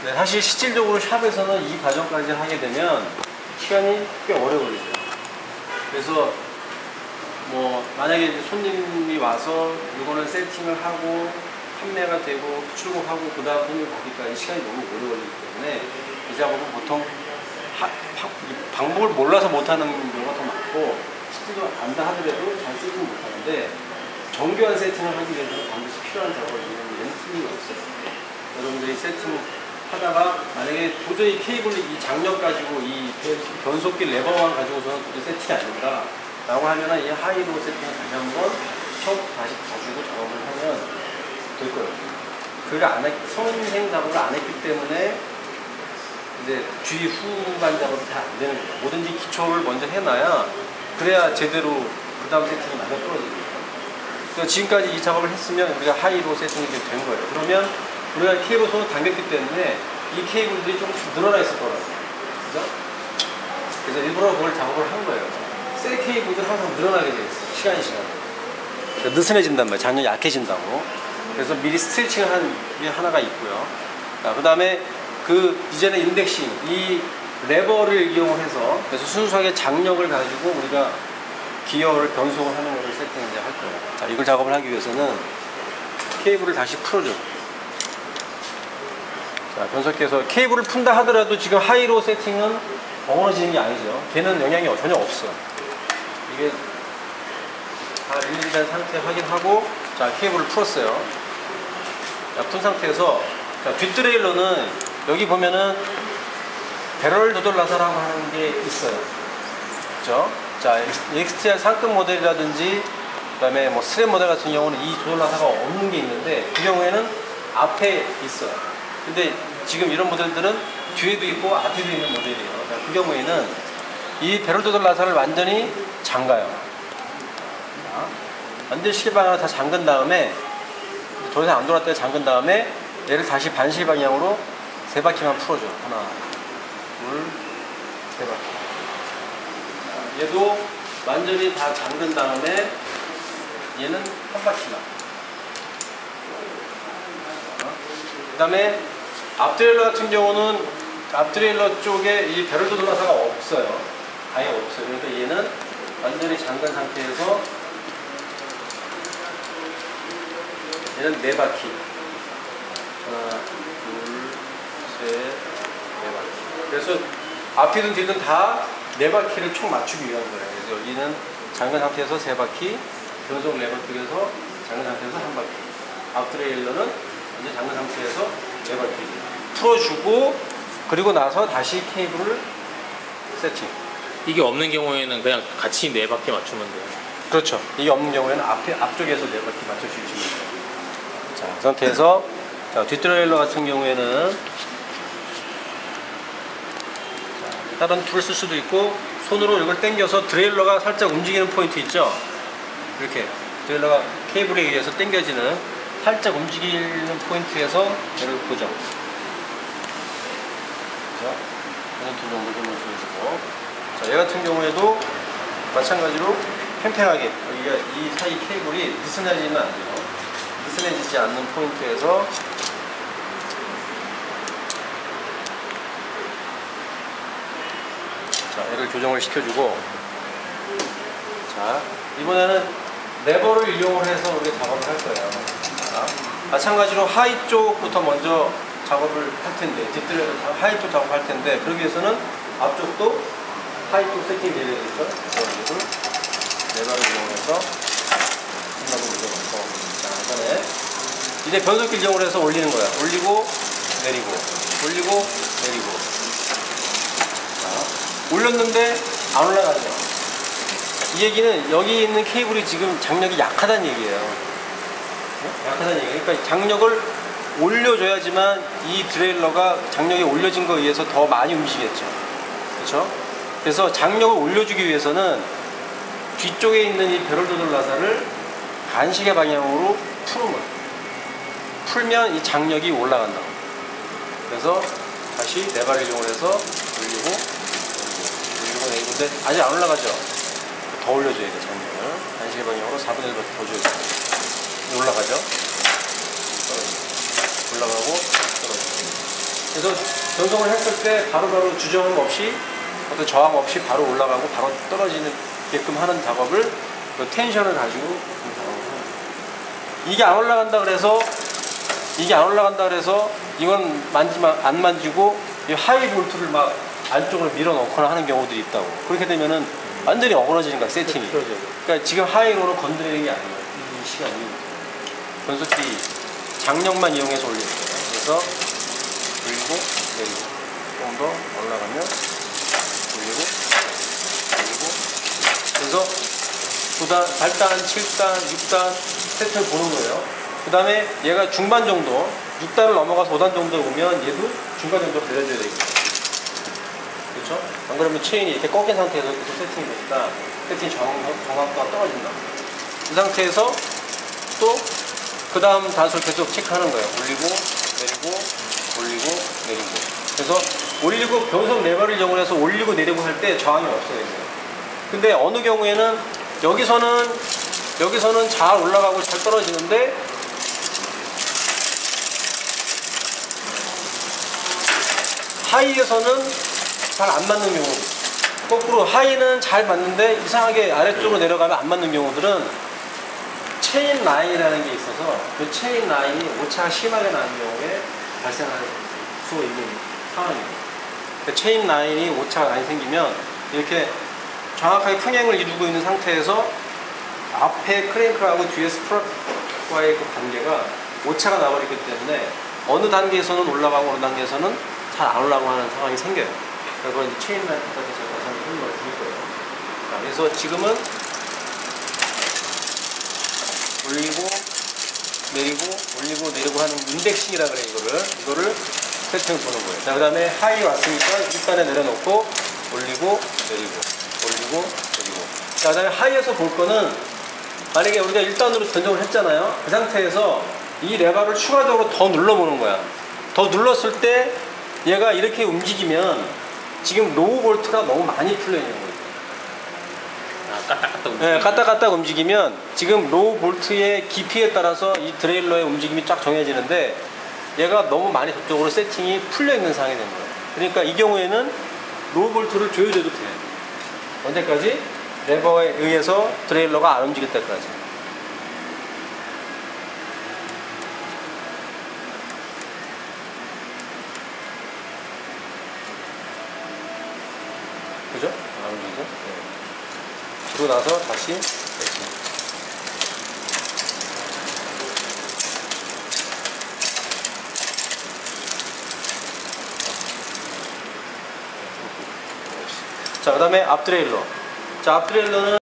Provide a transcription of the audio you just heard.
네, 사실 실질적으로 샵에서는 이 과정까지 하게 되면 시간이 꽤 오래 걸리죠. 그래서 뭐 만약에 이제 손님이 와서 이거는 세팅을 하고 판매가 되고 출고하고 그 다음 손님을 받기까지 시간이 너무 오래 걸리기 때문에 이 작업은 보통 방법을 몰라서 못하는 경우가 더 많고 실제로 안다 하더라도 잘 쓰지는 못하는데 정교한 세팅을 하기 위해서는 반드시 필요한 작업을 있는 틀리가 없어요. 여러분들이 세팅 하다가 만약에 도저히 케이블 이 장력 가지고 이 변속기 레버만 가지고서는 도저히 세팅이 안 된다 라고 하면은 이 하이로 세팅을 다시 한번 처음부터 다시 가지고 작업을 하면 될 거예요. 그가 선생 작업을 안 했기 때문에 이제 뒤 후반 작업이 잘 안 되는 거예요. 뭐든지 기초를 먼저 해놔야 그래야 제대로 그 다음 세팅이 맞아 떨어집니다. 그래서 지금까지 이 작업을 했으면 우리가 하이로 세팅이 된 거예요. 그러면 우리가 케이블 손을 당겼기 때문에 이 케이블들이 조금씩 늘어나 있을 거라고요. 그죠? 그래서 일부러 그걸 작업을 한 거예요. 새 케이블들은 항상 늘어나게 돼 있어요. 시간이 지나면. 그러니까 느슨해진단 말이에요. 장력이 약해진다고. 그래서 미리 스트레칭을 한 게 하나가 있고요. 그 다음에 이제는 인덱싱, 이 레버를 이용해서 그래서 순수하게 장력을 가지고 우리가 기어를 변속을 하는 것을 세팅을 이제 할 거예요. 자, 이걸 작업을 하기 위해서는 케이블을 다시 풀어줘. 자, 변속기에서 케이블을 푼다 하더라도 지금 하이로 세팅은 어우러지는 게 아니죠. 걔는 영향이 전혀 없어. 이게 다 일일이 된 상태 확인하고, 자, 케이블을 풀었어요. 자, 푼 상태에서, 자, 뒷트레일러는 여기 보면은 배럴 조절 나사라고 하는 게 있어요. 그죠? 자, XTR 상급 모델이라든지, 그 다음에 뭐 스랩 모델 같은 경우는 이 조절 나사가 없는 게 있는데, 그 경우에는 앞에 있어요. 근데 지금 이런 모델들은 뒤에도 있고 앞에도 있는 모델이에요. 그 경우에는 이 배럴 조절 나사를 완전히 잠가요. 완전히 실방향으로 다 잠근 다음에 더 이상 안 돌았다가 잠근 다음에 얘를 다시 반실 방향으로 3바퀴만 풀어줘. 하나, 둘, 3바퀴. 얘도 완전히 다 잠근 다음에 얘는 한 바퀴만. 그 다음에 앞트레일러 같은 경우는 앞트레일러 쪽에 이 배럴 조절 나사가 없어요. 아예 없어요. 그러니까 얘는 완전히 잠근 상태에서 얘는 4바퀴. 하나, 둘, 셋, 4바퀴. 그래서 앞이든 뒤든 다 4바퀴를 총 맞추기 위한 거예요. 그래서 여기는 잠근 상태에서 3바퀴, 변속 레버 쪽에서 잠근 상태에서 1바퀴. 앞트레일러는 이제 잠근 상태에서 4바퀴. 풀어주고, 그리고 나서 다시 케이블을 세팅. 이게 없는 경우에는 그냥 같이 4바퀴 맞추면 돼요. 그렇죠. 이게 없는 경우에는 앞쪽에서 4바퀴 맞춰주시면 돼요. 자, 그 상태에서, 자, 뒷트레일러 같은 경우에는, 자, 다른 툴을 쓸 수도 있고, 손으로 이걸 당겨서 트레일러가 살짝 움직이는 포인트 있죠? 이렇게. 트레일러가 케이블에 의해서 당겨지는 살짝 움직이는 포인트에서 얘를 고정. 그죠? 이런 툴 정도 좀 보여주고. 자, 얘 같은 경우에도 마찬가지로 팽팽하게, 여기가 이 사이 케이블이 느슨해지면 안 돼요. 느슨해지지 않는 포인트에서 자, 얘를 교정을 시켜주고, 자, 이번에는 레버를 이용을 해서 우리가 작업을 할 거예요. 자, 마찬가지로 하이 쪽부터 먼저 작업을 할 텐데, 뒷뜰에서 하이 쪽 작업할 텐데, 그러기 위해서는 앞쪽도 하이 쪽 세팅 되어야 되겠죠? 그래서 레버를 이용해서 생각을 올려놓고, 자, 이번에 이제 변속기를 이용을 해서 올리는 거야. 올리고 내리고, 올리고 내리고. 자, 올렸는데 안 올라가죠. 이 얘기는 여기 있는 케이블이 지금 장력이 약하다는 얘기예요. 네? 약하다는 얘기예요. 그러니까 장력을 올려줘야지만 이 트레일러가 장력이 올려진 거에 의해서 더 많이 움직이겠죠. 그렇죠? 그래서 장력을 올려주기 위해서는 뒤쪽에 있는 이 배럴 조절 나사를 반시계 방향으로 푸는 거예요. 풀면 이 장력이 올라간다고. 그래서 다시 레버를 이용해서 올리고 내리고. 근데 아직 안 올라가죠? 더 올려줘야 돼, 장력을. 반시계 방향으로 4분의 1밖에 더 줘야 돼. 올라가죠? 떨어지고. 올라가고 떨어지고. 그래서 전송을 했을 때 바로바로 주저함 없이 어떤 저항 없이 바로 올라가고 바로 떨어지게끔 하는 작업을 그 텐션을 가지고 작업을 해요. 이게 안 올라간다 그래서 이건 안 만지고 이 하이 볼트를 막 안쪽으로 밀어넣거나 하는 경우들이 있다고. 그렇게 되면은 완전히 어그러지는 거야, 세팅이. 그러니까 지금 하이로는 건드리는 게 아니에요. 이 시간이. 변속기 장력만 이용해서 올리는 거예요. 그래서 올리고 내리고 조금 더 올라가면 올리고 내리고 그래서 9단, 8단, 7단, 6단 세트를 보는 거예요. 그 다음에 얘가 중반 정도 6단을 넘어가서 5단 정도 오면 얘도 중간 정도 내려줘야 되겠죠. 그렇죠? 안 그러면 체인이 이렇게 꺾인 상태에서 계속 세팅이 되니까 세팅 정확도가 떨어진다. 이 상태에서 또 그 다음 단수를 계속 체크하는 거예요. 올리고 내리고 올리고 내리고. 그래서 올리고 변속 레버를 이용해서 올리고 내리고 할 때 저항이 없어요. 근데 어느 경우에는 여기서는 잘 올라가고 잘 떨어지는데 하이에서는 잘 안 맞는 경우, 거꾸로 하이는 잘 맞는데 이상하게 아래쪽으로 내려가면 안 맞는 경우들은 체인 라인이라는 게 있어서 그 체인 라인이 오차가 심하게 나는 경우에 발생할 수 있는 상황입니다. 그 체인 라인이 오차가 많이 생기면 이렇게 정확하게 평행을 이루고 있는 상태에서 앞에 크랭크하고 뒤에 스프럭과의 그 관계가 오차가 나버리기 때문에 어느 단계에서는 올라가고 어느 단계에서는 잘 안 올라가고 하는 상황이 생겨요. 그래서 이제 체인 라인 같은 제가 다시 한번 설명을 드릴 거예요. 자, 그래서 지금은 올리고 내리고 하는 인덱싱이라 그래. 이거를 세팅을 보는 거예요. 자, 그 다음에 하이 왔으니까 6단에 내려놓고 올리고 내리고. 자, 그 다음에 하이에서 볼 거는 만약에 우리가 1단으로 변경을 했잖아요. 그 상태에서 이 레버를 추가적으로 더 눌러보는 거야. 더 눌렀을 때 얘가 이렇게 움직이면 지금 로우 볼트가 너무 많이 풀려 있는 거예요. 까딱까딱 움직이면 지금 로우 볼트의 깊이에 따라서 이 드레일러의 움직임이 쫙 정해지는데 얘가 너무 많이 저쪽으로 세팅이 풀려 있는 상황이 된 거예요. 그러니까 이 경우에는 로우 볼트를 조여줘도 돼요. 언제까지? 레버에 의해서 드레일러가 안 움직일 때까지. 그죠? 안 움직이죠? 네. 그러고 나서 다시 세팅. 자, 그 다음에 앞드레일러. 자, 앞드레일러는